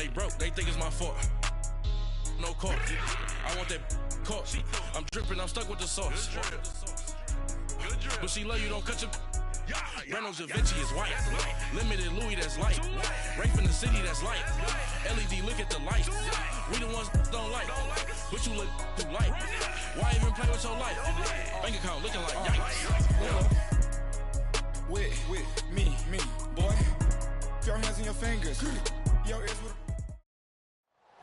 they broke, they think it's my fault. No court, I want that court. I'm dripping, I'm stuck with the sauce. But she love you, don't cut your. Breno Javinci is white. Limited Louis, that's light. Rape in the city, that's light. LED, look at the light. We the ones don't like. But you look too light. Why even play with your life? Bank account looking like yikes. With me, boy. Put your hands in your fingers. Your ears with.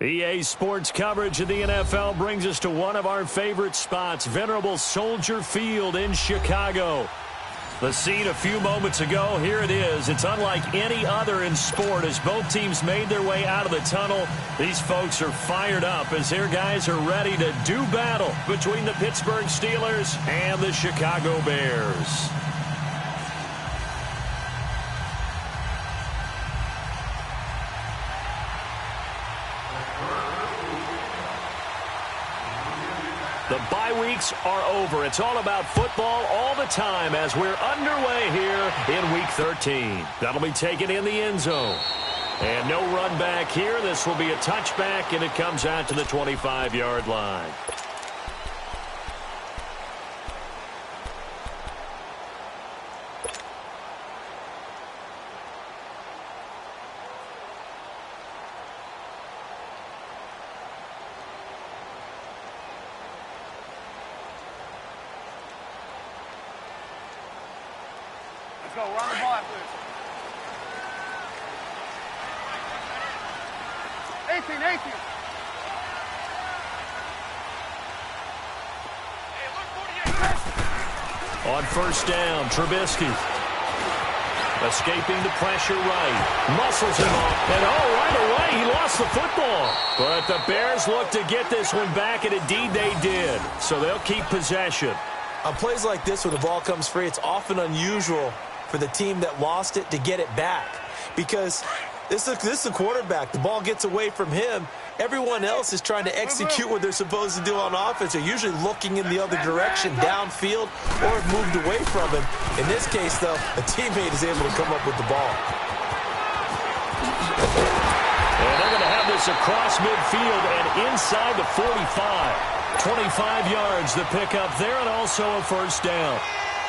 EA Sports coverage of the NFL brings us to one of our favorite spots, venerable Soldier Field in Chicago. The scene a few moments ago, here it is. It's unlike any other in sport as both teams made their way out of the tunnel. These folks are fired up as their guys are ready to do battle between the Pittsburgh Steelers and the Chicago Bears. The bye weeks are over. It's all about football all the time as we're underway here in Week 13. That'll be taken in the end zone. And no run back here. This will be a touchback, and it comes out to the 25-yard line. Let's go. We're on the ball after this. 18. On first down, Trubisky. Escaping the pressure right. Muscles him off. And right away, he lost the football. But the Bears look to get this one back, and indeed they did. So they'll keep possession. On plays like this where the ball comes free, it's often unusual for the team that lost it to get it back. Because this is the quarterback. The ball gets away from him. Everyone else is trying to execute what they're supposed to do on offense. They're usually looking in the other direction, downfield, or have moved away from him. In this case, though, a teammate is able to come up with the ball. And they're going to have this across midfield and inside the 45. 25 yards the pickup there, and also a first down.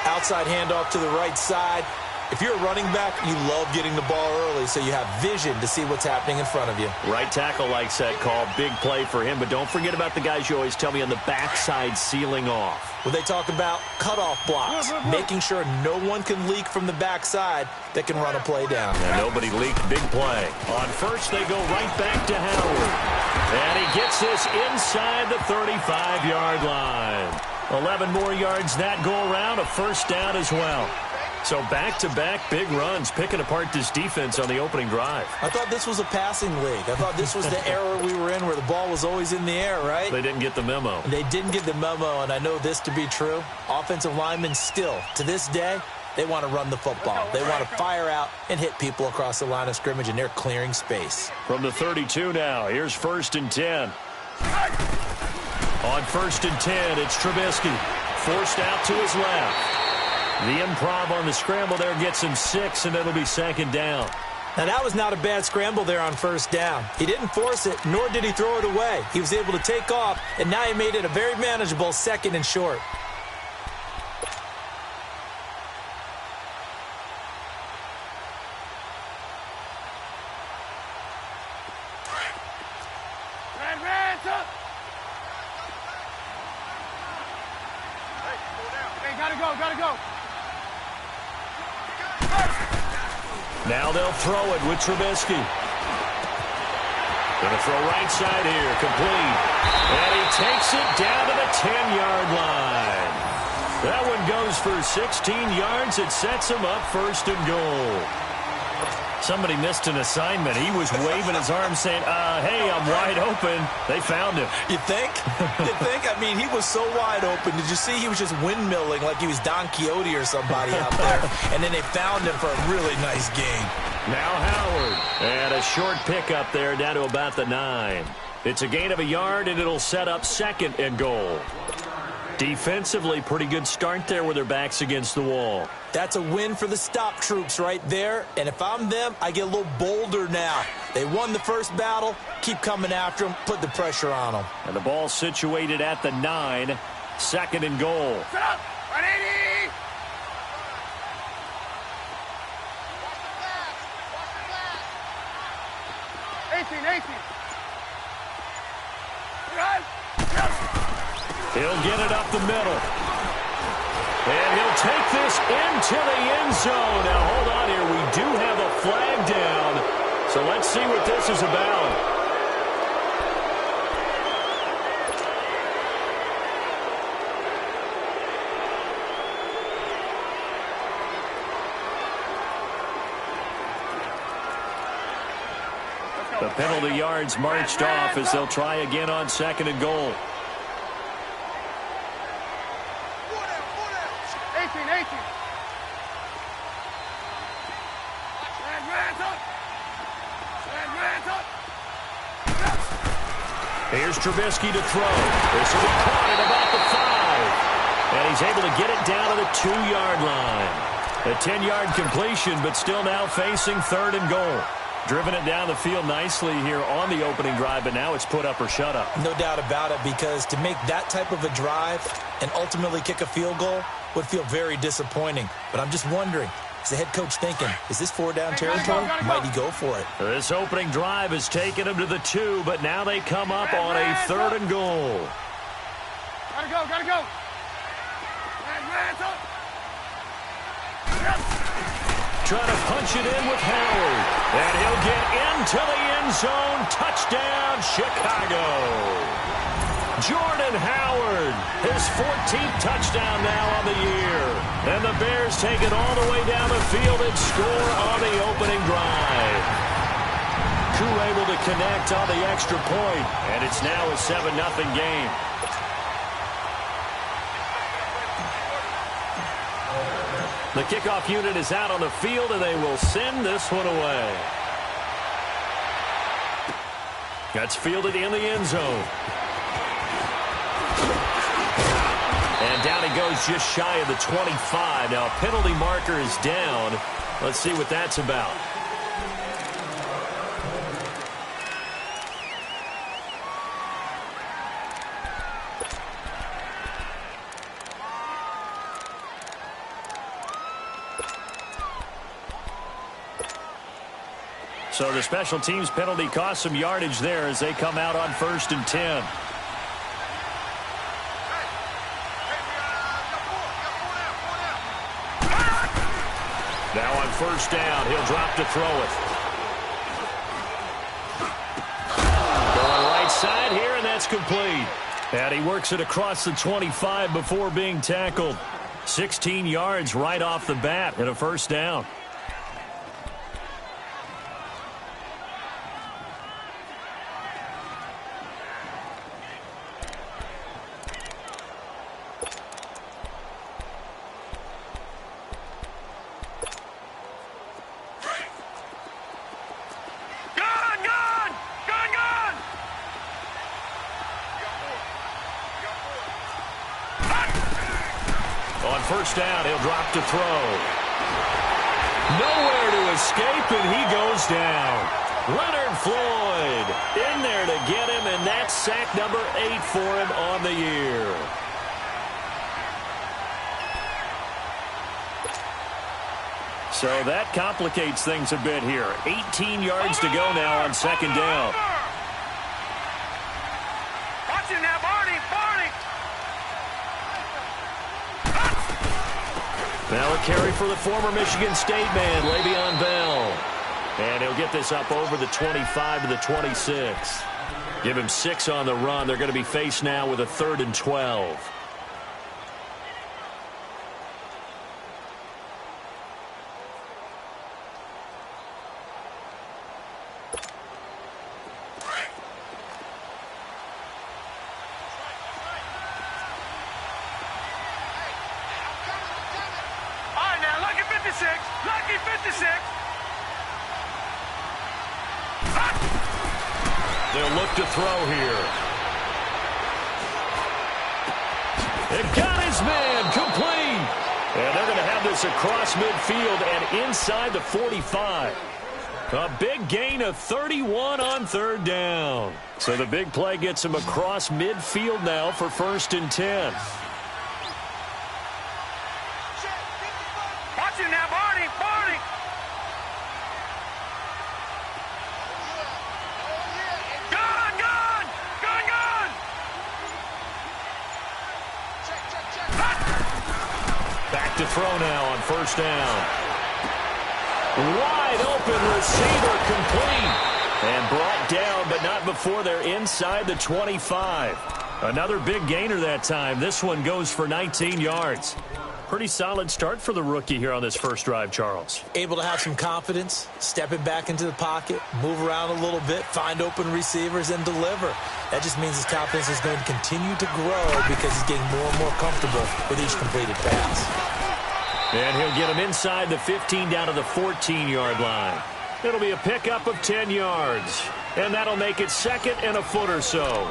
Outside handoff to the right side. If you're a running back, you love getting the ball early so you have vision to see what's happening in front of you. Right tackle likes that call. Big play for him, but don't forget about the guys you always tell me on the backside sealing off. When they talk about cutoff blocks, making sure no one can leak from the backside that can run a play down. And nobody leaked. Big play. On first, they go right back to Howard. And he gets this inside the 35-yard line. 11 more yards that go around, a first down as well. So back-to-back big runs, picking apart this defense on the opening drive. I thought this was a passing league. I thought this was the era we were in where the ball was always in the air, right? They didn't get the memo. They didn't get the memo, and I know this to be true. Offensive linemen still, to this day, they want to run the football. They want to fire out and hit people across the line of scrimmage, and they're clearing space. From the 32 now, here's 1st and 10. On 1st and 10, it's Trubisky. Forced out to his left. The improv on the scramble there gets him 6, and it'll be 2nd down. Now, that was not a bad scramble there on 1st down. He didn't force it, nor did he throw it away. He was able to take off, and now he made it a very manageable 2nd and short. Gotta go. Now they'll throw it with Trubisky. Going to throw right side here, complete. And he takes it down to the 10-yard line. That one goes for 16 yards. It sets him up 1st and goal. Somebody missed an assignment. He was waving his arm saying, hey, I'm wide open. They found him. You think? I mean, he was so wide open. Did you see he was just windmilling like he was Don Quixote or somebody out there? And then they found him for a really nice gain. Now Howard. And a short pickup there down to about the 9. It's a gain of a yard, and it'll set up 2nd and goal. Defensively, pretty good start there with their backs against the wall. That's a win for the stop troops right there. And if I'm them, I get a little bolder now. They won the first battle. Keep coming after them. Put the pressure on them. And the ball situated at the 9. 2nd and goal. Set up. 180. He'll get it up the middle. And he'll take this into the end zone. Now, hold on here. We do have a flag down. So let's see what this is about. The penalty yards marched off as they'll try again on 2nd and goal. 18. Here's Trubisky to throw. This will be caught at about the 5. And he's able to get it down to the 2-yard line. A 10-yard completion, but still now facing 3rd and goal. Driven it down the field nicely here on the opening drive, but now it's put up or shut up. No doubt about it, because to make that type of a drive and ultimately kick a field goal would feel very disappointing. But I'm just wondering, is the head coach thinking, is this 4-down territory? Might he go for it? This opening drive has taken him to the 2, but now they come up on a 3rd and goal. Gotta go. Trying to punch it in with Howard. And he'll get into the end zone. Touchdown, Chicago. Jordan Howard, his 14th touchdown now on the year. And the Bears take it all the way down the field and score on the opening drive. Koo able to connect on the extra point, and it's now a 7-0 game. The kickoff unit is out on the field, and they will send this one away. That's fielded in the end zone. And down he goes just shy of the 25. Now, a penalty marker is down. Let's see what that's about. So the special teams penalty cost some yardage there as they come out on 1st and 10. Now on 1st down, he'll drop to throw it. Going right side here, and that's complete. And he works it across the 25 before being tackled. 16 yards right off the bat and a 1st down. On 1st down, he'll drop to throw. Nowhere to escape, and he goes down. Leonard Floyd in there to get him, and that's sack number 8 for him on the year. So that complicates things a bit here. 18 yards to go now on 2nd down. Watch it now, Barney. Now a carry for the former Michigan State man, Le'Veon Bell. And he'll get this up over the 25 to the 26. Give him 6 on the run. They're going to be faced now with a 3rd and 12. Lucky 56. They'll look to throw here. It got his man complete. And they're going to have this across midfield and inside the 45. A big gain of 31 on third down. So the big play gets him across midfield now for 1st and 10. Watch it now, Barney, Barney. Gun, gun, gun, gun. Back to throw now on 1st down. Wide open receiver complete. And brought down, but not before they're inside the 25. Another big gainer that time. This one goes for 19 yards. Pretty solid start for the rookie here on this first drive, Charles. Able to have some confidence, stepping back into the pocket, move around a little bit, find open receivers, and deliver. That just means his confidence is going to continue to grow because he's getting more and more comfortable with each completed pass. And he'll get him inside the 15 down to the 14-yard line. It'll be a pickup of 10 yards. And that'll make it 2nd and a foot or so.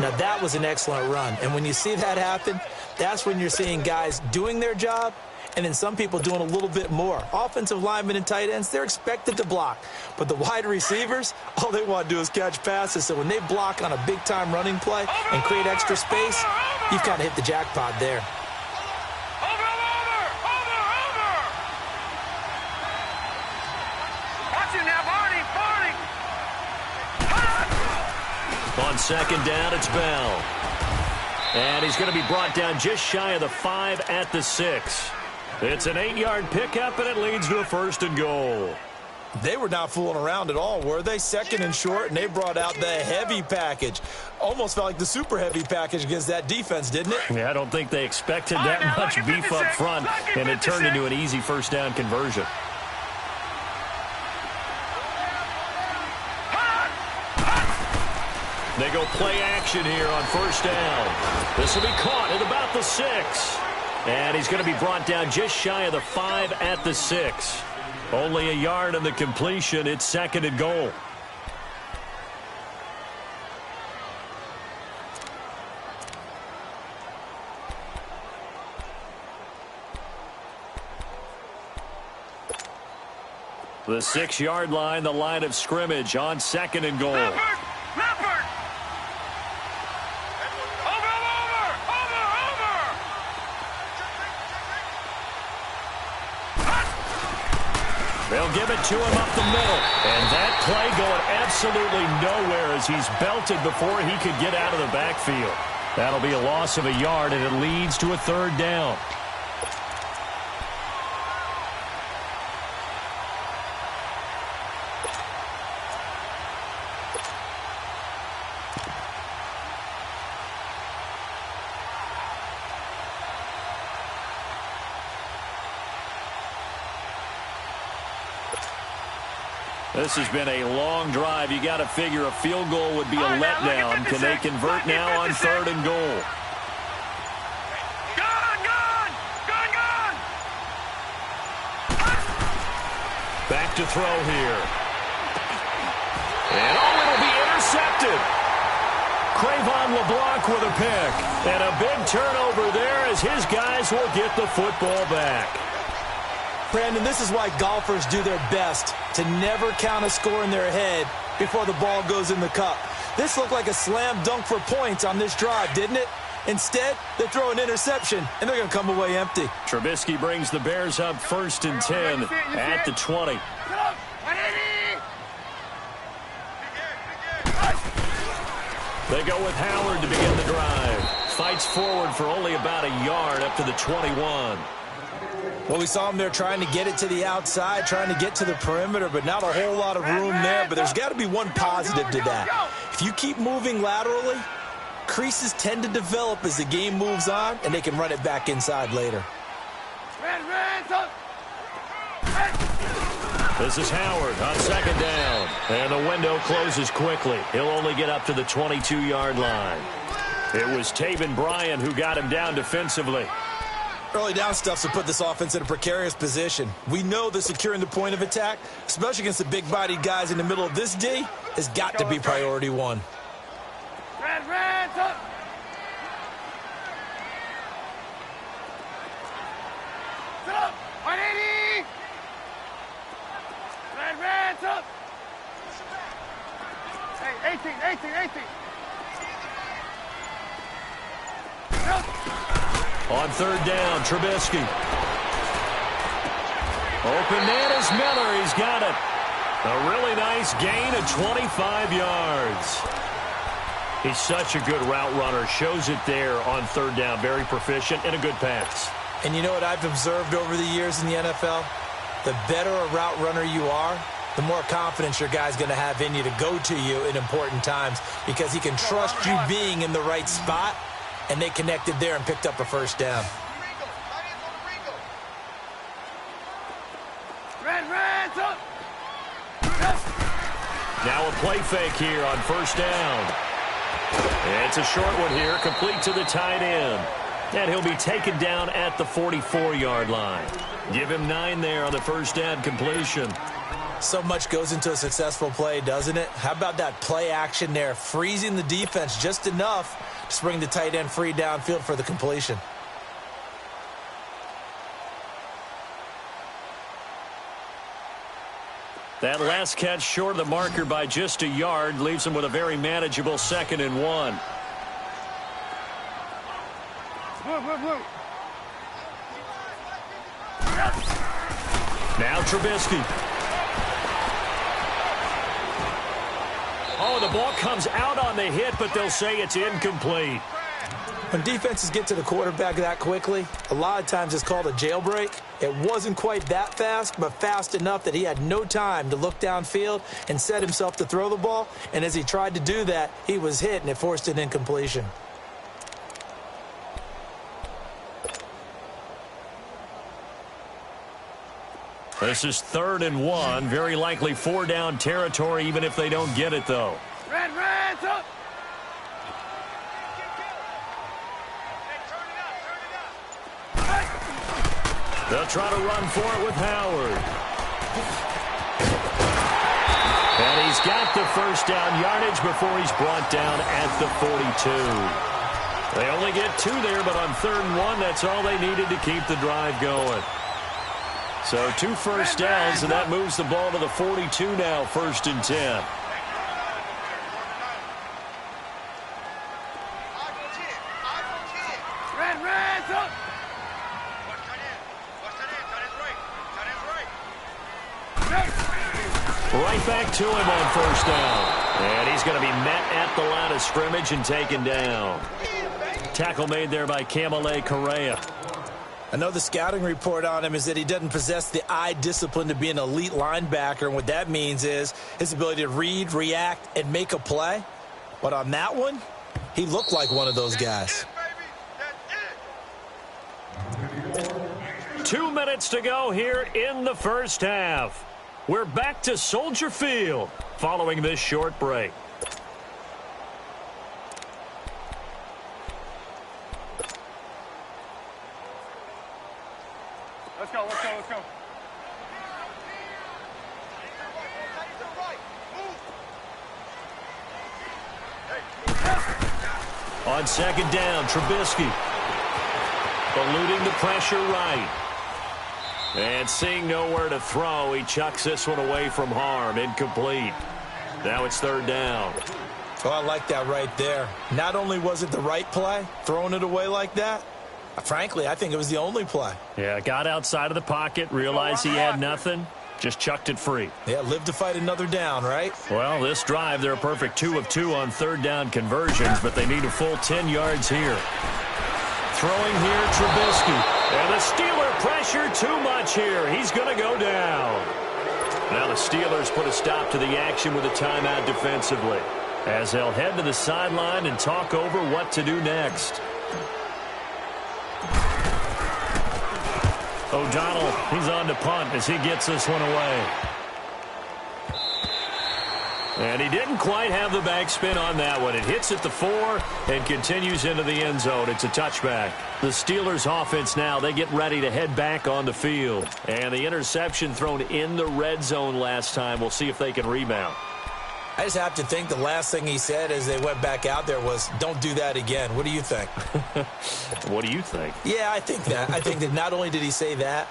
Now, that was an excellent run. And when you see that happen, that's when you're seeing guys doing their job and then some people doing a little bit more. Offensive linemen and tight ends, they're expected to block. But the wide receivers, all they want to do is catch passes. So when they block on a big-time running play and create extra space, you've kind of hit the jackpot there. On 2nd down, it's Bell. And he's going to be brought down just shy of the 5 at the 6. It's an 8-yard pickup, and it leads to a 1st and goal. They were not fooling around at all, were they? 2nd and short, and they brought out the heavy package. Almost felt like the super heavy package against that defense, didn't it? Yeah, I don't think they expected that much beef up front, and it turned into an easy 1st down conversion. They go play action here on 1st down. This will be caught at about the 6. And he's going to be brought down just shy of the 5 at the 6. Only a yard in the completion. It's 2nd and goal. The 6-yard line, the line of scrimmage on 2nd and goal. They'll give it to him up the middle. And that play going absolutely nowhere as he's belted before he could get out of the backfield. That'll be a loss of a yard, and it leads to a 3rd down. This has been a long drive. You got to figure a field goal would be a letdown. Can they convert now on 3rd and goal? Back to throw here. And it'll be intercepted. Crayvon LeBlanc with a pick. And a big turnover there as his guys will get the football back. Brandon, this is why golfers do their best to never count a score in their head before the ball goes in the cup. This looked like a slam dunk for points on this drive, didn't it? Instead, they throw an interception, and they're going to come away empty. Trubisky brings the Bears up 1st and 10 at the 20. They go with Howard to begin the drive. Fights forward for only about a yard up to the 21. Well, we saw him there trying to get it to the outside, trying to get to the perimeter, but not a whole lot of room there. But there's got to be one positive to that. If you keep moving laterally, creases tend to develop as the game moves on, and they can run it back inside later. This is Howard on 2nd down. And the window closes quickly. He'll only get up to the 22-yard line. It was Taven Bryan who got him down defensively. Early down stuff to put this offense in a precarious position. We know that securing the point of attack, especially against the big-bodied guys in the middle of this D, has got to be priority one. Hands up. Hey, 18. On third down, Trubisky. Open man is Miller. He's got it. A really nice gain of 25 yards. He's such a good route runner. Shows it there on third down. Very proficient and a good pass. And you know what I've observed over the years in the NFL? The better a route runner you are, the more confidence your guy's going to have in you to go to you in important times because he can trust you being in the right spot, and they connected there and picked up a first down. Now a play fake here on first down. It's a short one here, complete to the tight end. And he'll be taken down at the 44-yard line. Give him 9 there on the first down completion. So much goes into a successful play, doesn't it? How about that play action there, freezing the defense just enough to spring the tight end free downfield for the completion. That last catch short of the marker by just a yard leaves him with a very manageable 2nd and 1. Now Trubisky. Oh, the ball comes out on the hit, but they'll say it's incomplete. When defenses get to the quarterback that quickly, a lot of times it's called a jailbreak. It wasn't quite that fast, but fast enough that he had no time to look downfield and set himself to throw the ball. And as he tried to do that, he was hit, and it forced an incompletion. This is 3rd and 1. Very likely 4-down territory, even if they don't get it, though. Hands up. They'll try to run for it with Howard. And he's got the first down yardage before he's brought down at the 42. They only get 2 there, but on 3rd and 1, that's all they needed to keep the drive going. So 2 first downs, and that moves the ball to the 42 now, 1st and 10. Hands up. Right back to him on 1st down. And he's going to be met at the line of scrimmage and taken down. Tackle made there by Kamale Correa. I know the scouting report on him is that he doesn't possess the eye discipline to be an elite linebacker, and what that means is his ability to read, react, and make a play. But on that one, he looked like one of those guys. 2 minutes to go here in the first half. We're back to Soldier Field following this short break. Let's go. On 2nd down, Trubisky. Eluding the pressure right. And seeing nowhere to throw, he chucks this one away from harm. Incomplete. Now it's 3rd down. Oh, I like that right there. Not only was it the right play, throwing it away like that, frankly, I think it was the only play. Yeah, got outside of the pocket, realized he had nothing, just chucked it free. Yeah, live to fight another down, right? Well, this drive, they're a perfect 2 of 2 on 3rd down conversions, but they need a full 10 yards here. Throwing here, Trubisky. And the Steeler pressure too much here. He's going to go down. Now the Steelers put a stop to the action with a timeout defensively, as they'll head to the sideline and talk over what to do next. O'Donnell, he's on to punt as he gets this one away. And he didn't quite have the backspin on that one. It hits at the 4 and continues into the end zone. It's a touchback. The Steelers offense now, they get ready to head back on the field. And the interception thrown in the red zone last time. We'll see if they can rebound. I just have to think the last thing he said as they went back out there was, don't do that again. What do you think? What do you think? Yeah, I think that. I think that not only did he say that,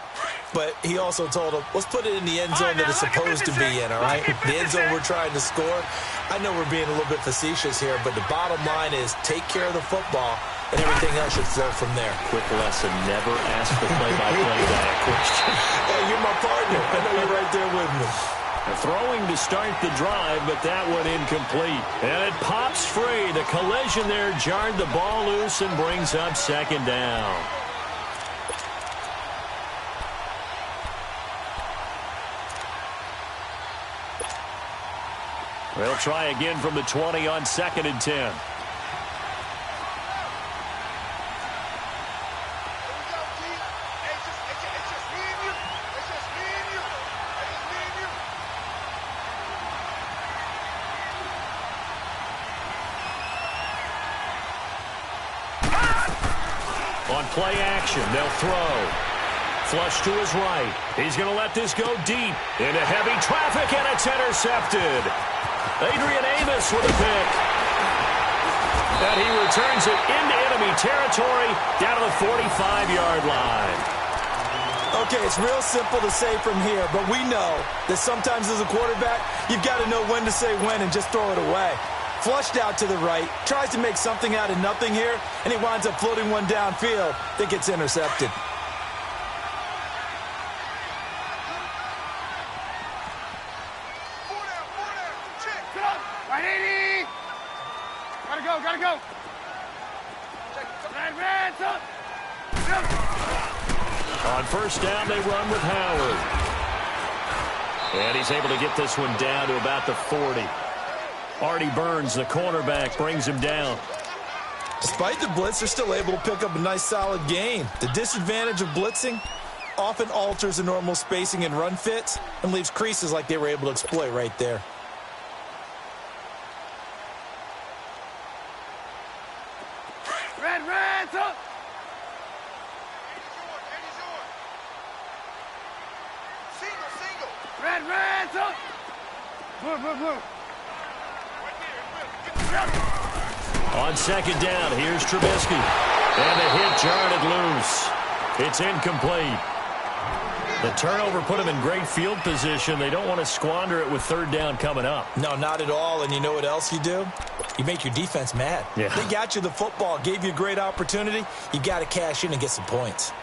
but he also told him, let's put it in the end zone that it's supposed to be in, all right? The end zone we're trying to score. I know we're being a little bit facetious here, but the bottom line is take care of the football, and everything else should flow from there. Quick lesson, never ask the play-by-play guy a question. Hey, you're my partner. I know you're right there with me. Throwing to start the drive, but that one incomplete. And it pops free. The collision there jarred the ball loose and brings up second down. They'll try again from the 20 on 2nd and 10. On play action, they'll throw. Flush to his right. He's going to let this go deep into heavy traffic, and it's intercepted. Adrian Amos with a pick. And he returns it into enemy territory down to the 45-yard line. Okay, it's real simple to say from here, but we know that sometimes as a quarterback, you've got to know when to say when and just throw it away. Flushed out to the right, tries to make something out of nothing here, and he winds up floating one downfield that gets intercepted. Right, 80. Gotta go. Red, up. On first down, they run with Howard. And he's able to get this one down to about the 40. Artie Burns, the cornerback, brings him down. Despite the blitz, they're still able to pick up a nice, solid gain. The disadvantage of blitzing often alters the normal spacing and run fits and leaves creases like they were able to exploit right there. Red, up. Red, up. Blue. On second down, here's Trubisky. And the hit jarred it loose. It's incomplete. The turnover put him in great field position. They don't want to squander it with third down coming up. No, not at all. And you know what else you do? You make your defense mad. Yeah. They got you the football, gave you a great opportunity. You got to cash in and get some points.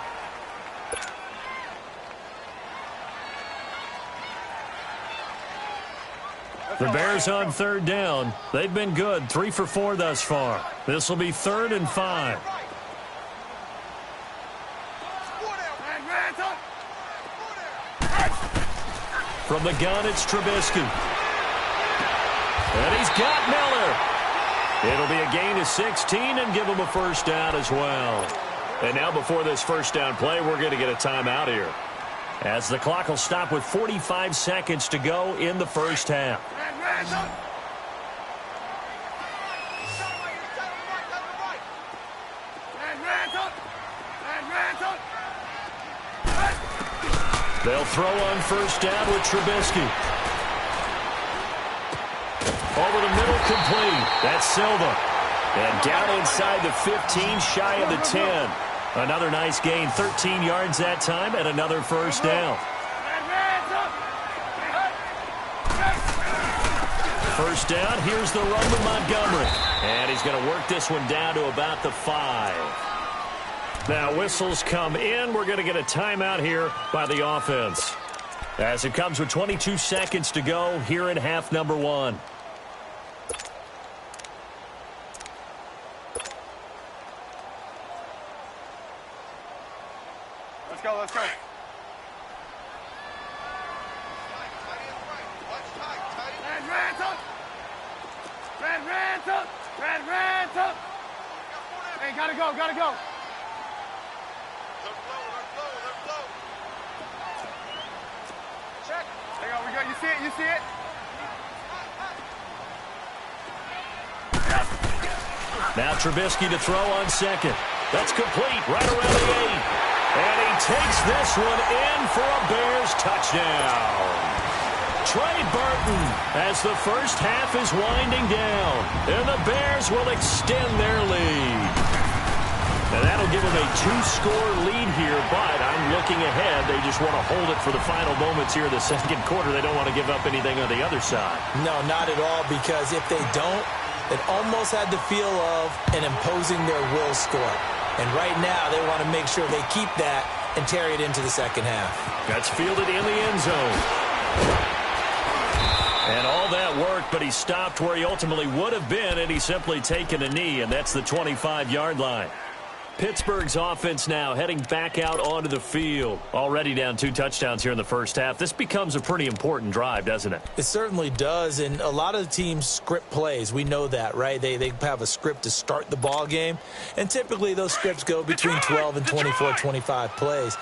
The Bears on third down. They've been good, 3 for 4 thus far. This will be 3rd and 5. From the gun, it's Trubisky. And he's got Miller. It'll be a gain of 16 and give him a first down as well. And now before this first down play, we're going to get a timeout here, as the clock will stop with 45 seconds to go in the first half. They'll throw on first down with Trubisky. Over the middle, complete. That's Silva. And down inside the 15, shy of the 10. Another nice gain, 13 yards that time, and another first down. First down, here's the run with Montgomery. And he's going to work this one down to about the 5. Now whistles come in. We're going to get a timeout here by the offense, as it comes with 22 seconds to go here in half number 1. Let's go. Red, up. Hey, gotta go. Check. Hang on, we go. You see it? Now Trubisky to throw on second. That's complete right around the 8. And he takes this one in for a Bears touchdown. Trey Burton, as the first half is winding down, and the Bears will extend their lead. And that'll give them a 2-score lead here, but I'm looking ahead. They just want to hold it for the final moments here in the second quarter. They don't want to give up anything on the other side. No, not at all, because if they don't, it almost had the feel of an imposing their will score. And right now, they want to make sure they keep that and carry it into the second half. That's fielded in the end zone. And all that worked, but he stopped where he ultimately would have been, and he's simply taken a knee, and that's the 25-yard line. Pittsburgh's offense now heading back out onto the field. Already down 2 touchdowns here in the first half. This becomes a pretty important drive, doesn't it? It certainly does, and a lot of the teams script plays. We know that, right? They have a script to start the ball game, and typically those scripts go between 12 and 24, 25 plays.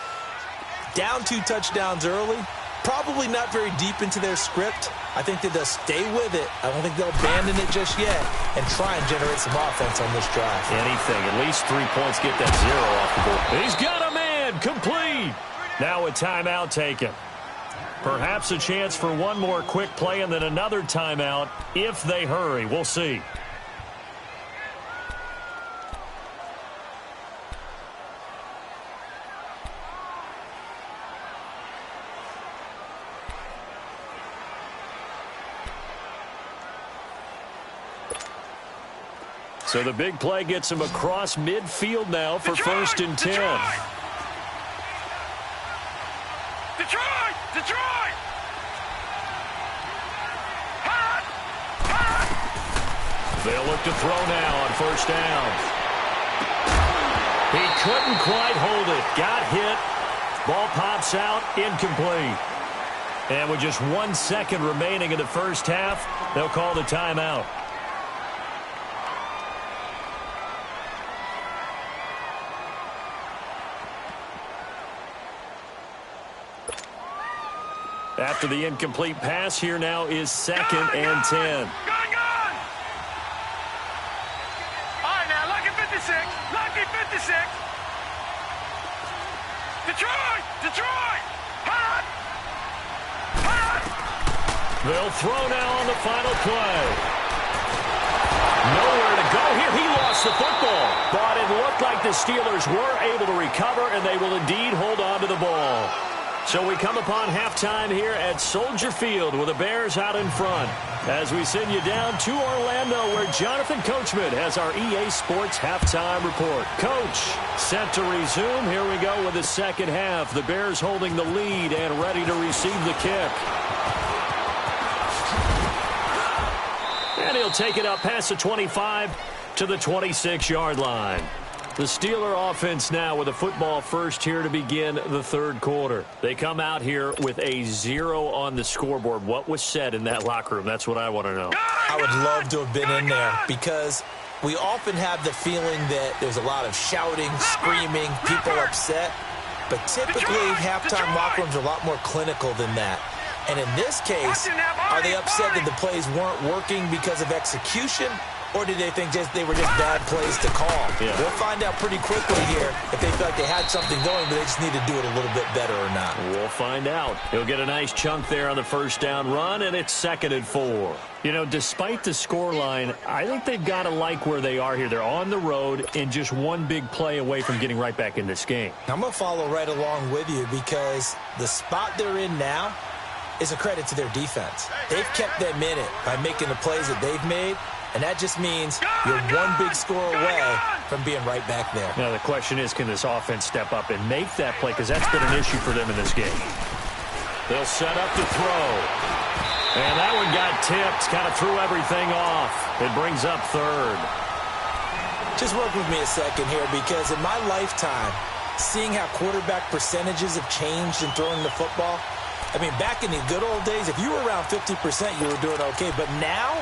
Down 2 touchdowns early, probably not very deep into their script. I think that they'll stay with it. I don't think they'll abandon it just yet and try and generate some offense on this drive. Anything. At least 3 points, get that 0 off the board. He's got a man. Complete. Now a timeout taken. Perhaps a chance for one more quick play and then another timeout if they hurry. We'll see. So the big play gets him across midfield now for first and 10. Detroit! They'll look to throw now on first down. He couldn't quite hold it. Got hit. Ball pops out. Incomplete. And with just 1 second remaining in the first half, they'll call the timeout. After the incomplete pass, here now is second and 10. Gun! All right, now, lucky 56. Lucky 56. Detroit! Hot! They'll throw now on the final play. Nowhere to go here. He lost the football. But it looked like the Steelers were able to recover, and they will indeed hold on to the ball. So we come upon halftime here at Soldier Field with the Bears out in front as we send you down to Orlando where Jonathan Coachman has our EA Sports halftime report. Coach, set to resume. Here we go with the second half. The Bears holding the lead and ready to receive the kick. And he'll take it up past the 25 to the 26-yard line. The Steeler offense now with a football first here to begin the third quarter. They come out here with a 0 on the scoreboard. What was said in that locker room? That's what I want to know. I would love to have been in there because we often have the feeling that there's a lot of shouting, screaming, people upset. But typically, halftime locker rooms are a lot more clinical than that. And in this case, are they upset that the plays weren't working because of execution? Or did they think they were just bad plays to call? Yeah. We'll find out pretty quickly here if they feel like they had something going, but they just need to do it a little bit better or not. We'll find out. He'll get a nice chunk there on the first down run, and it's 2nd and 4. You know, despite the scoreline, I think they've got to like where they are here. They're on the road and just one big play away from getting right back in this game. I'm going to follow right along with you because the spot they're in now is a credit to their defense. They've kept them in it by making the plays that they've made. And that just means you're one big score away from being right back there. Now, the question is, can this offense step up and make that play? Because that's been an issue for them in this game. They'll set up to throw. And that one got tipped, kind of threw everything off. It brings up third. Just work with me a second here because in my lifetime, seeing how quarterback percentages have changed in throwing the football, I mean, back in the good old days, if you were around 50%, you were doing okay. But now,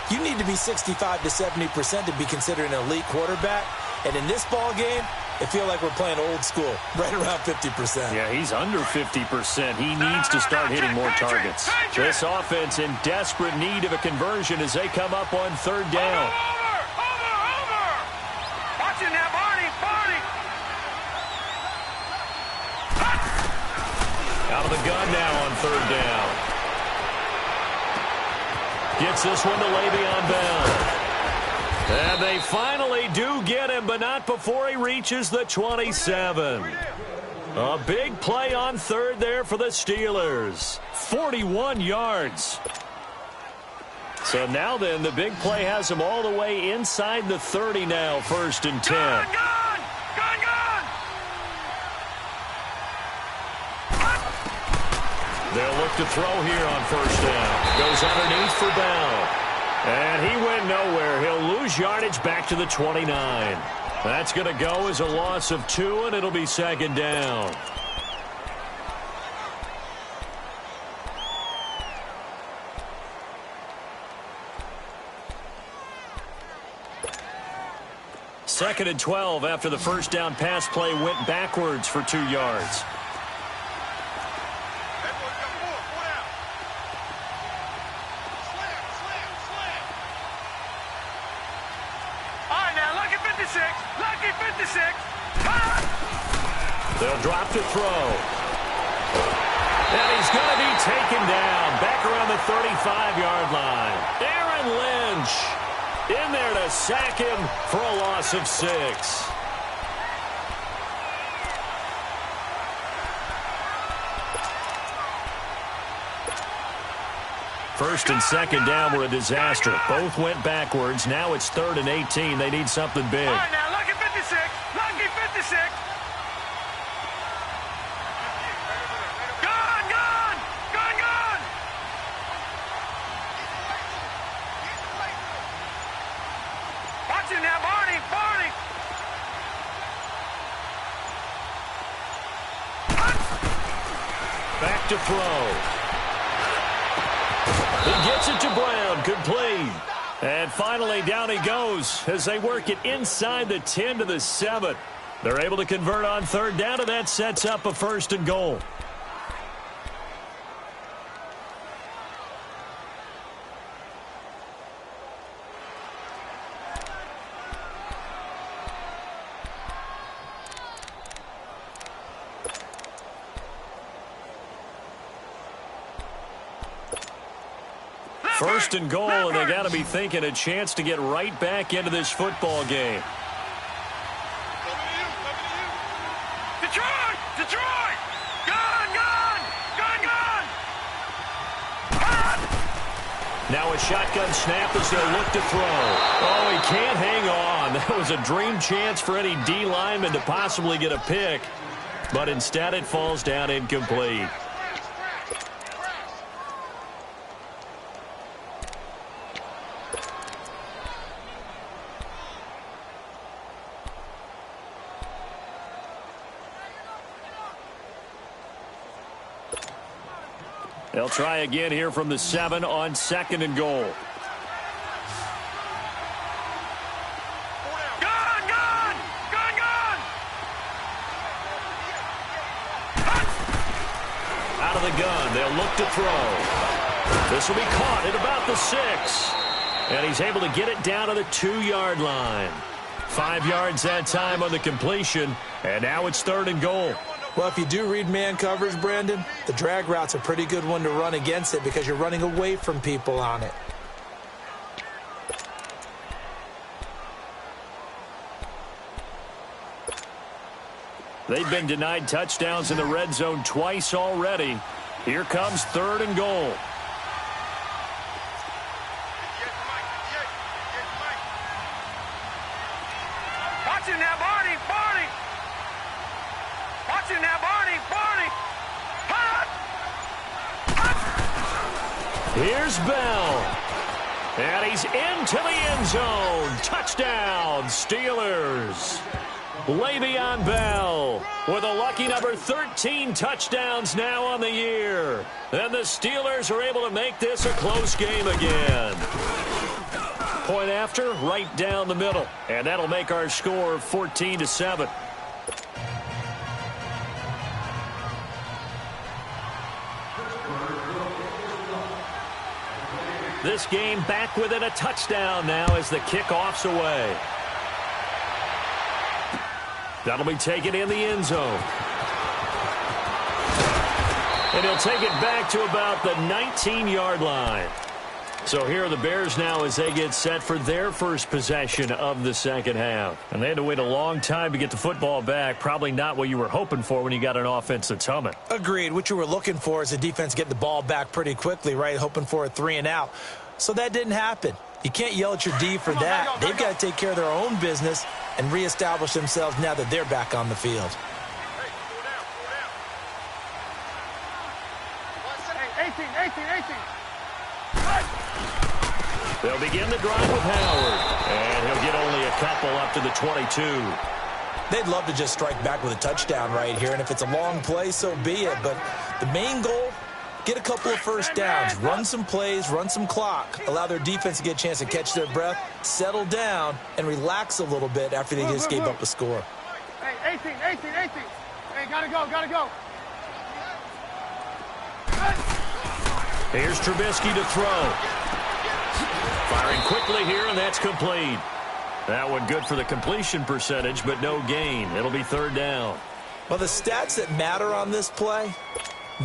you need to be 65 to 70% to be considered an elite quarterback. And in this ball game, it feels like we're playing old school, right around 50%. Yeah, he's under 50%. He needs to start hitting more targets. This offense in desperate need of a conversion as they come up on third down. Over! Watch it now, Barney! Out of the gun now on third down. Gets this one to Le'Veon Bell. And they they finally do get him, but not before he reaches the 27. A big play on third there for the Steelers. 41 yards. So now then, the big play has them all the way inside the 30 now, 1st and 10. Gone! They'll look to throw here on 1st down. Goes underneath for Bell. And he went nowhere. He'll lose yardage back to the 29. That's going to go as a loss of 2, and it'll be 2nd down. Second and 12 after the 1st down pass play went backwards for 2 yards. Lucky 56. They'll drop to throw. And he's going to be taken down back around the 35-yard line. Aaron Lynch in there to sack him for a loss of 6. First and 2nd down were a disaster. Both went backwards. Now it's 3rd and 18. They need something big. All right, now, lucky 56. Lucky 56. Gone! Watch him now, Barney. Back to throw. He gets it to Brown. Complete. And finally, down he goes as they work it inside the 10 to the 7. They're able to convert on 3rd down, and that sets up a 1st and goal. First and goal, and they got to be thinking a chance to get right back into this football game. Detroit! Gone! Now a shotgun snap as they'll look to throw. Oh, he can't hang on. That was a dream chance for any D lineman to possibly get a pick, but instead it falls down incomplete. They'll try again here from the 7 on 2nd and goal. Gone! Out of the gun, they'll look to throw. This will be caught at about the 6. And he's able to get it down to the 2-yard line. 5 yards that time on the completion, and now it's 3rd and goal. Well, if you do read man coverage, Brandon, the drag route's a pretty good one to run against it because you're running away from people on it. They've been denied touchdowns in the red zone twice already. Here comes 3rd and goal. Watch him now, Barney! Watch him now, Barney! Here's Bell. And he's into the end zone. Touchdown, Steelers. Le'Veon Bell with a lucky number 13 touchdowns now on the year. And the Steelers are able to make this a close game again. Point after, right down the middle. And that'll make our score 14-7. This game back within a touchdown now as the kickoff's away. That'll be taken in the end zone. And he'll take it back to about the 19-yard line. So here are the Bears now as they get set for their first possession of the second half. And they had to wait a long time to get the football back. Probably not what you were hoping for when you got an offense that's humming. Agreed. What you were looking for is the defense getting the ball back pretty quickly, right? Hoping for a 3-and-out. So that didn't happen. You can't yell at your D for that. They've got to take care of their own business and reestablish themselves now that they're back on the field. 18. They'll begin the drive with Howard, and he'll get only a couple up to the 22. They'd love to just strike back with a touchdown right here, and if it's a long play, so be it. But the main goal, get a couple of first downs, run some plays, run some clock, allow their defense to get a chance to catch their breath, settle down, and relax a little bit after they just gave up a score. Hey, 18. Hey, gotta go. Here's Trubisky to throw. Firing quickly here, and that's complete. That one good for the completion percentage, but no gain. It'll be third down. Well, the stats that matter on this play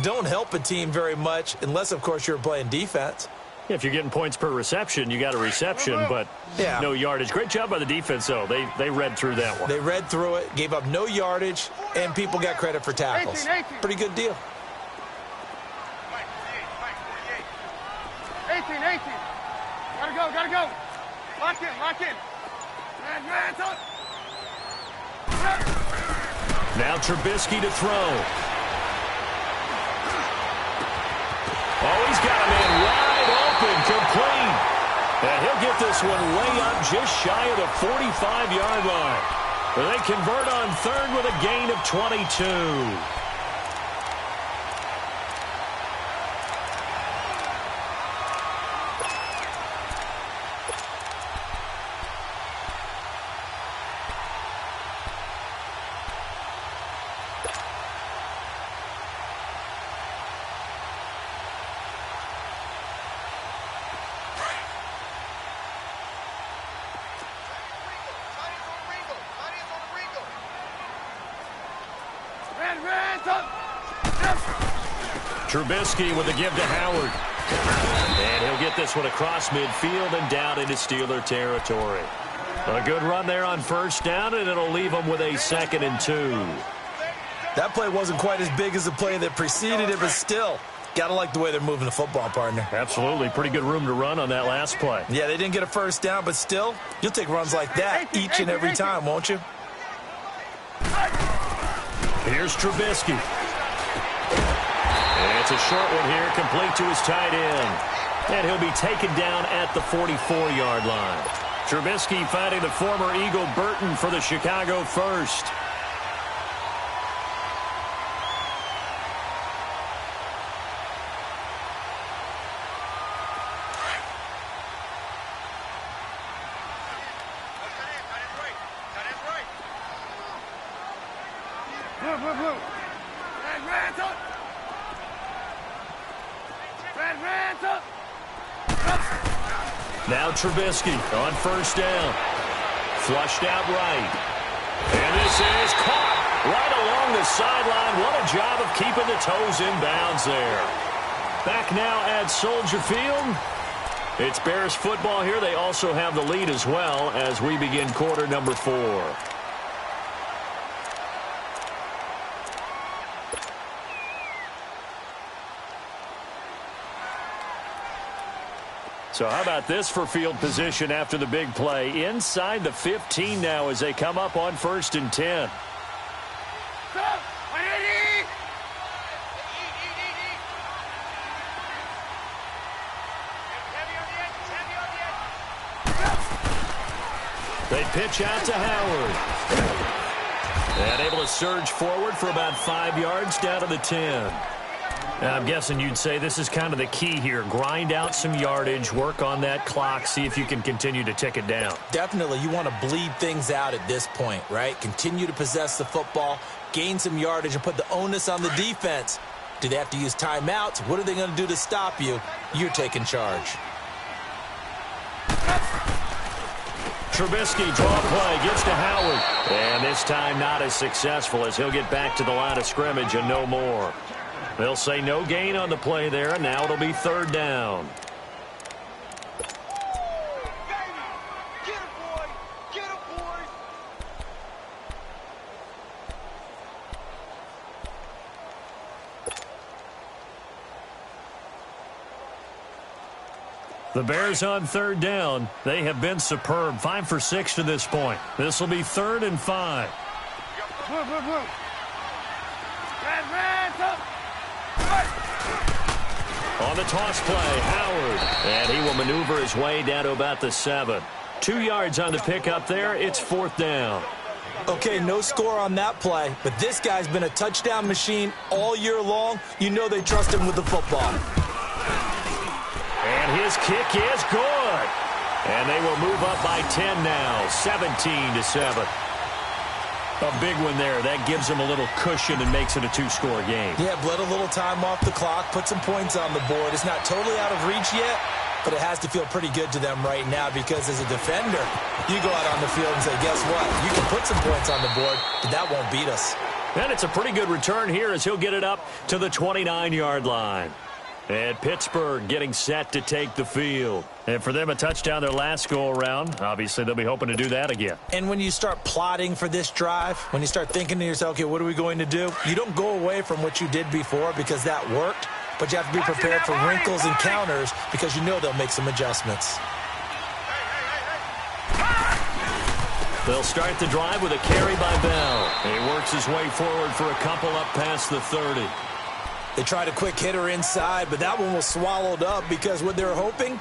don't help a team very much unless, of course, you're playing defense. If you're getting points per reception, you got a reception, but no yardage. Great job by the defense, though. They read through that one. They read through it, gave up no yardage, and people got credit for tackles. 18. Pretty good deal. 18. Gotta go. Lock in. Man, talk. Now Trubisky to throw. Oh, he's got a man wide open, complete. And he'll get this one way up just shy of the 45-yard line. They convert on third with a gain of 22. Trubisky with a give to Howard. And he'll get this one across midfield and down into Steeler territory. A good run there on first down, and it'll leave them with a 2nd and 2. That play wasn't quite as big as the play that preceded it, but still, got to like the way they're moving the football, partner. Absolutely. Pretty good room to run on that last play. Yeah, they didn't get a first down, but still, you'll take runs like that each and every time, won't you? Here's Trubisky. And it's a short one here, complete to his tight end. And he'll be taken down at the 44-yard line. Trubisky finding the former Eagle Burton for the Chicago first. Now Trubisky on first down. Flushed out right. And this is caught right along the sideline. What a job of keeping the toes in bounds there. Back now at Soldier Field. It's Bears football here. They also have the lead as well as we begin quarter number 4. So how about this for field position after the big play? Inside the 15 now as they come up on 1st and 10. They pitch out to Howard. And able to surge forward for about 5 yards down to the 10. Now, I'm guessing you'd say this is kind of the key here. Grind out some yardage, work on that clock, see if you can continue to tick it down. Definitely. You want to bleed things out at this point, right? Continue to possess the football, gain some yardage, and put the onus on the defense. Do they have to use timeouts? What are they going to do to stop you? You're taking charge. Trubisky, draw play, gets to Howard. And this time not as successful as he'll get back to the line of scrimmage and no more. They'll say no gain on the play there, and now it'll be 3rd down. The Bears on third down. They have been superb. 5 for 6 to this point. This will be 3rd and 5. On the toss play, Howard. And he will maneuver his way down to about the 7. 2 yards on the pickup there. It's 4th down. Okay, no score on that play, but this guy's been a touchdown machine all year long. You know they trust him with the football. And his kick is good. And they will move up by 10 now, 17-7. A big one there. That gives them a little cushion and makes it a 2-score game. Yeah, bled a little time off the clock, put some points on the board. It's not totally out of reach yet, but it has to feel pretty good to them right now because as a defender, you go out on the field and say, guess what? You can put some points on the board, but that won't beat us. And it's a pretty good return here as he'll get it up to the 29-yard line. And Pittsburgh getting set to take the field. And for them, a touchdown their last go-around. Obviously, they'll be hoping to do that again. And when you start plotting for this drive, when you start thinking to yourself, okay, what are we going to do? You don't go away from what you did before because that worked, but you have to be prepared for wrinkles and counters because you know they'll make some adjustments. They'll start the drive with a carry by Bell. He works his way forward for a couple up past the 30. They tried a quick hitter inside, but that one was swallowed up because what they're hoping,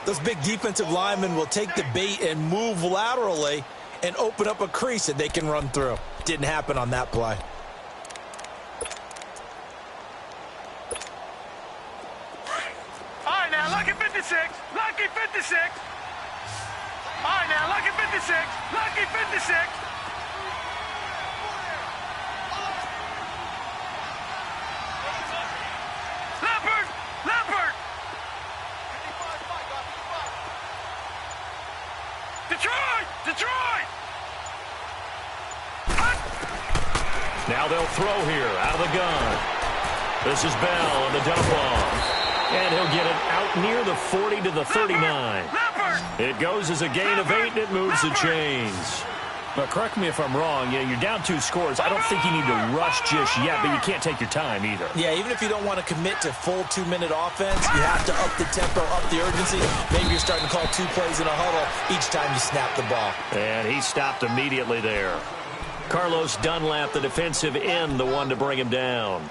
those big defensive linemen will take the bait and move laterally and open up a crease that they can run through. Didn't happen on that play. All right, now, lucky 56. Lucky 56. All right, now, lucky 56. Lucky 56. Leopard! Detroit! Now they'll throw here out of the gun. This is Bell on the dump off. And he'll get it out near the 40 to the 39. It goes as a gain of 8, and it moves the chains. But correct me if I'm wrong, you're down 2 scores. I don't think you need to rush just yet, but you can't take your time either. Yeah, even if you don't want to commit to full 2-minute offense, you have to up the tempo, up the urgency. Maybe you're starting to call 2 plays in a huddle each time you snap the ball. And he stopped immediately there. Carlos Dunlap, the defensive end, the one to bring him down.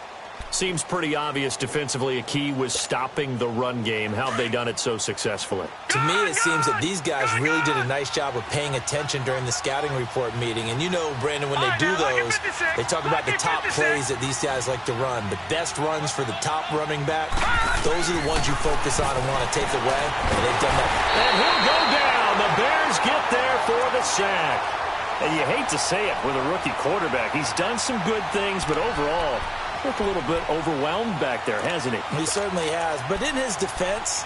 Seems pretty obvious defensively a key was stopping the run game. How have they done it so successfully? To me, it seems that these guys really did a nice job of paying attention during the scouting report meeting. And you know, Brandon, when they do those, they talk about the top plays that these guys like to run. The best runs for the top running back, those are the ones you focus on and want to take away. And they've done that. And he'll go down. The Bears get there for the sack. And you hate to say it with a rookie quarterback. He's done some good things, but overall, looked a little bit overwhelmed back there, hasn't he? He certainly has. But in his defense,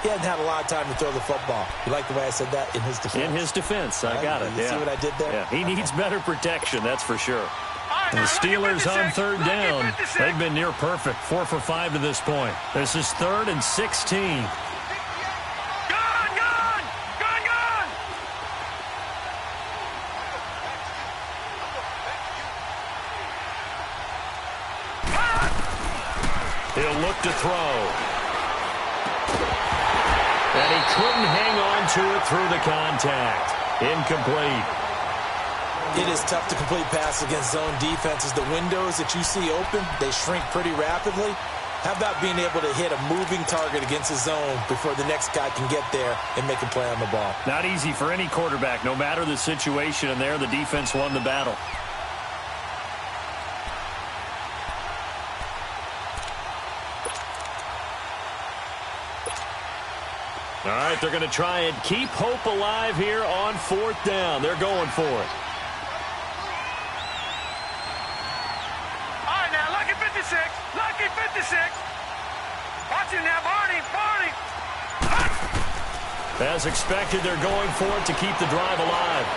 he hasn't had a lot of time to throw the football. You like the way I said that? In his defense. In his defense. I got it. You see what I did there? Yeah, he needs better protection, that's for sure. And the Steelers on third down. They've been near perfect. 4 for 5 to this point. This is 3rd and 16. He'll look to throw. And he couldn't hang on to it through the contact. Incomplete. It is tough to complete pass against zone defenses. The windows that you see open, they shrink pretty rapidly. How about being able to hit a moving target against a zone before the next guy can get there and make a play on the ball? Not easy for any quarterback, no matter the situation. And there, the defense won the battle. All right, they're going to try and keep hope alive here on 4th down. They're going for it. All right, now, lucky 56. Lucky 56. Watch him now, Barney. As expected, they're going for it to keep the drive alive.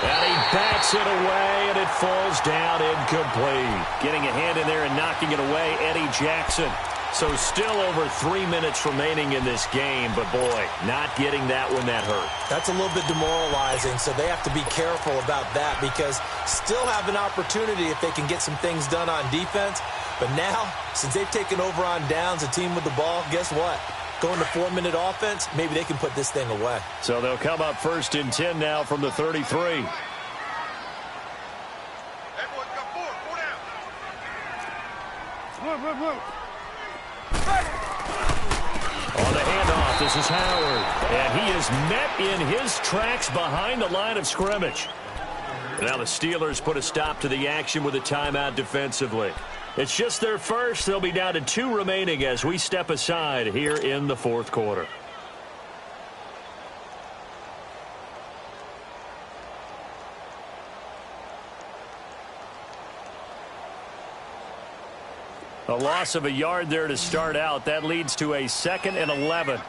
And he backs it away, and it falls down incomplete. Getting a hand in there and knocking it away, Eddie Jackson. So still over 3 minutes remaining in this game, but boy, not getting that one that hurt. That's a little bit demoralizing, so they have to be careful about that because still have an opportunity if they can get some things done on defense. But now, since they've taken over on downs, a team with the ball, guess what? going to 4-minute offense, maybe they can put this thing away. So they'll come up 1st and 10 now from the 33. On the handoff, this is Howard. And he is met in his tracks behind the line of scrimmage. Now the Steelers put a stop to the action with a timeout defensively. It's just their first. They'll be down to 2 remaining as we step aside here in the 4th quarter. A loss of a yard there to start out. That leads to a 2nd and 11.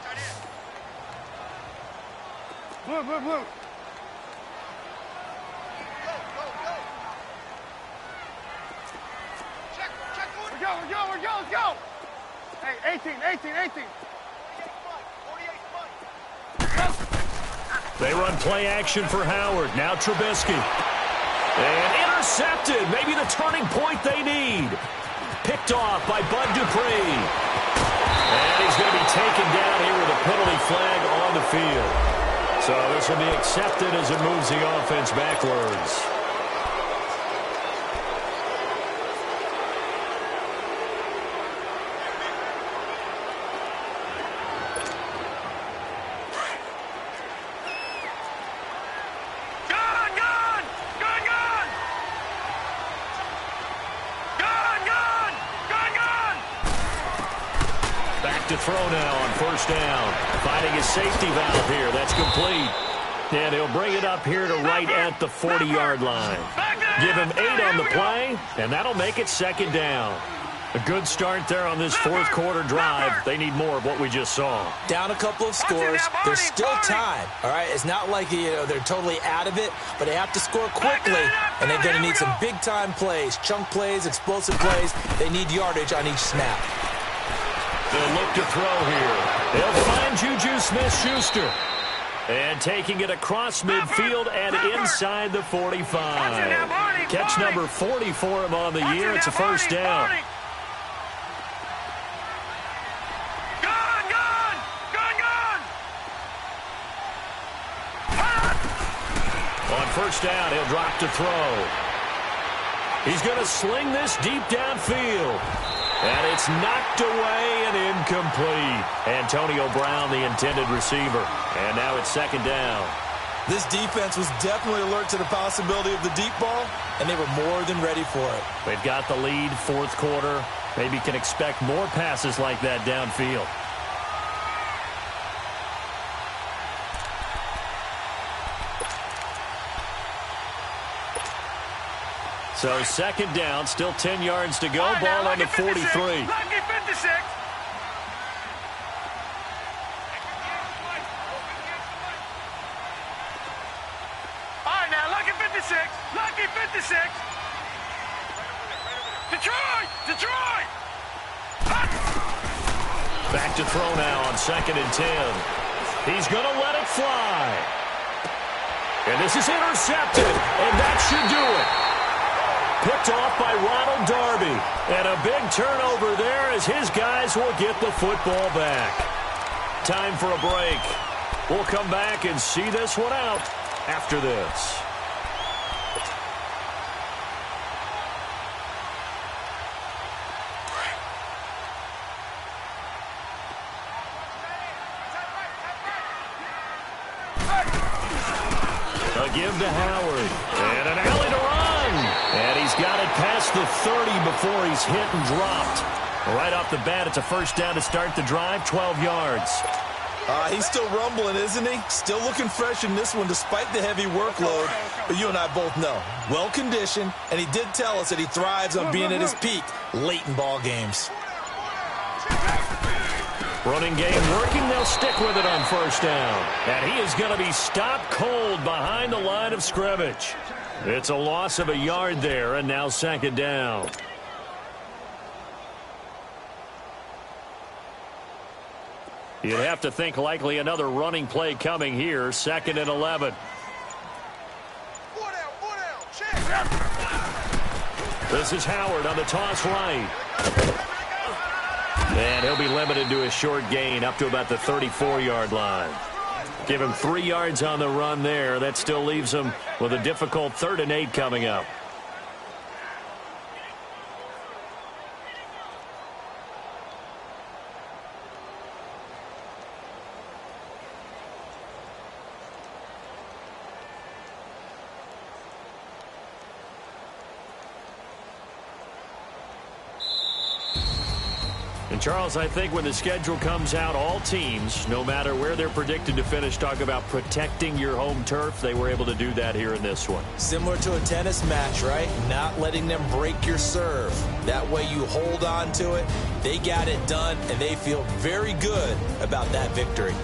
Blue, blue, blue. Let's go. Hey, 18. They run play action for Howard. Now Trubisky. And intercepted. Maybe the turning point they need. Picked off by Bud Dupree. And he's going to be taken down here with a penalty flag on the field. So this will be accepted as it moves the offense backwards. To throw now on 1st down. Finding his safety valve here. That's complete. And he'll bring it up here to right at the 40-yard line. Give him 8 on the play, and that'll make it 2nd down. A good start there on this 4th quarter drive. They need more of what we just saw. Down a couple of scores. There's still time. All right, it's not like they're totally out of it, but they have to score quickly, and they're going to need some big-time plays, chunk plays, explosive plays. They need yardage on each snap. They'll look to throw here. They'll find Juju Smith-Schuster. And taking it across midfield and inside the 45. Catch number 40 for him on the year. It's a 1st down. On 1st down, he'll drop to throw. He's going to sling this deep downfield. And it's knocked away and incomplete. Antonio Brown, the intended receiver. And now it's 2nd down. This defense was definitely alert to the possibility of the deep ball, and they were more than ready for it. They've got the lead, 4th quarter. Maybe can expect more passes like that downfield. So 2nd down, still 10 yards to go. Ball on the 43. Lucky 56. All right, now, lucky 56. Lucky 56. Detroit. Back to throw now on 2nd and 10. He's going to let it fly. And this is intercepted, and that should do it. Picked off by Ronald Darby. And a big turnover there as his guys will get the football back. Time for a break. We'll come back and see this one out after this. A give to Howard. And an alley to run. And he's got it past the 30 before he's hit and dropped. Right off the bat, it's a 1st down to start the drive, 12 yards. He's still rumbling, isn't he? Still looking fresh in this one despite the heavy workload. But you and I both know, well-conditioned, and he did tell us that he thrives on being at his peak late in ball games. Running game working. They'll stick with it on 1st down. And he is going to be stopped cold behind the line of scrimmage. It's a loss of a yard there, and now 2nd down. You'd have to think likely another running play coming here. 2nd and 11. This is Howard on the toss right. And he'll be limited to a short gain up to about the 34-yard line. Give him 3 yards on the run there. That still leaves him with a difficult 3rd and 8 coming up. And Charles, I think when the schedule comes out, all teams, no matter where they're predicted to finish, talk about protecting your home turf. They were able to do that here in this one. Similar to a tennis match, right? Not letting them break your serve. That way you hold on to it. They got it done, and they feel very good about that victory.